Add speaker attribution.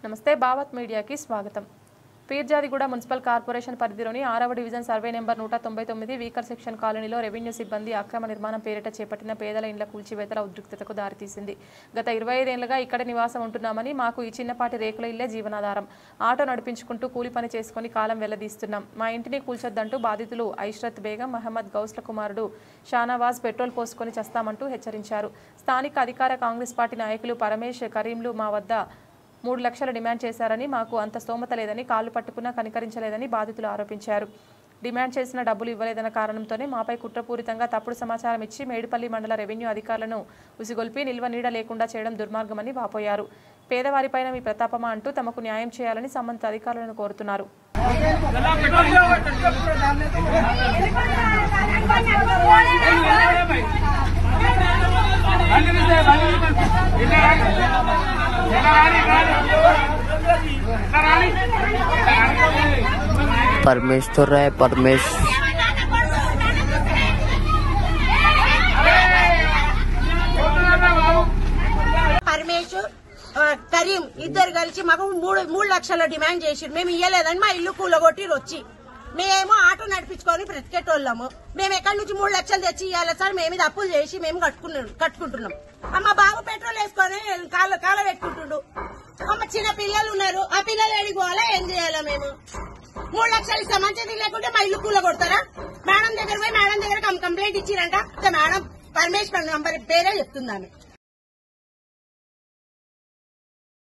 Speaker 1: నమస్తే భావత్ మీడియాకి స్వాగతం. పీర్జాదిగూడ మున్సిపల్ కార్పొరేషన్ పరిధిలోని 6వ division survey number 199 weaker section కాలనీలో రెవెన్యూ సిబ్బంది అక్రమ నిర్మాణం పేరిట చేపట్టిన పేదల ఇండ్ల కూల్చివేతల ఉద్రిక్తతకు దారితీసింది. గత 25 ఏళ్లుగా ఇక్కడ నివాసం ఉంటున్నామని, మాకు ఈ చిన్నపాటి రేకుల ఇల్లే జీవనాధారం. ఆటో నడిపించుకుంటూ కూలి పని చేసుకుని కాలం వెళ్లదీస్తున్నాం. మా ఇంటిని కూల్చొద్దంటూ బాధితులు ఐష్రత్ బేగం, మహమ్మద్ గౌస్ల కుమారుడు షానవాజ్ పెట్రోల్ పోసుకొని చస్తామంటూ హెచ్చరించారు. స్థానిక అధికార కాంగ్రెస్ పార్టీ నాయకులు పరమేష్, కరీంలు మా వద్ద 3 లక్షలు డిమాండ్ చేశారని, మాకు అంత స్తోమత లేదని, కాళ్లు పట్టుకున్నా కనికరించలేదని బాధితులు ఆరోపించారు. డిమాండ్ చేసిన డబ్బులు ఇవ్వలేదన్న కారణంతోనే మాపై కుట్రపూరితంగా తప్పుడు సమాచారం ఇచ్చి మేడిపల్లి మండల రెవెన్యూ అధికారులను ఉసిగొల్పి నిల్వ నీడ లేకుండా చేయడం దుర్మార్గమని వాపోయారు. పేదవారిపైన మీ ప్రతాపమా అంటూ తమకు న్యాయం చేయాలని సంబంధిత అధికారులను కోరుతున్నారు.
Speaker 2: परमेश्वर है परमेश
Speaker 3: కరీం ఇద్దరు కలిసి మాకు 3 లక్షల డిమాండ్ చేసిరు. మేము ఇయ్యలేదని మా ఇల్లు కూలగొట్టి వచ్చి మేమేమో ఆటో నడిపించుకొని బ్రతికేటోళ్ళము. మేము ఎక్కడి నుంచి 3 లక్షలు తెచ్చి ఇవ్వాలి సార్? మేము అప్పులు చేసి మేము కట్టుకుంటున్నాం. మా బాబు పెట్రోల్ వేసుకొని కాల పెట్టుకుంటుండు. అమ్మ చిన్న పిల్లలు ఉన్నారు, ఆ పిల్లలు ఎడిపోవాలా? ఏం చేయాలా? మేము 3 లక్షలు ఇస్తాం. మంచిది లేకుంటే మా ఇల్లు కూల కొడతారా? మేడం దగ్గర పోయి మేడం దగ్గర కంప్లైంట్ ఇచ్చిరంట. మేడం పరమేశ్వర్ నంబర్ పేరే చెప్తుందామె.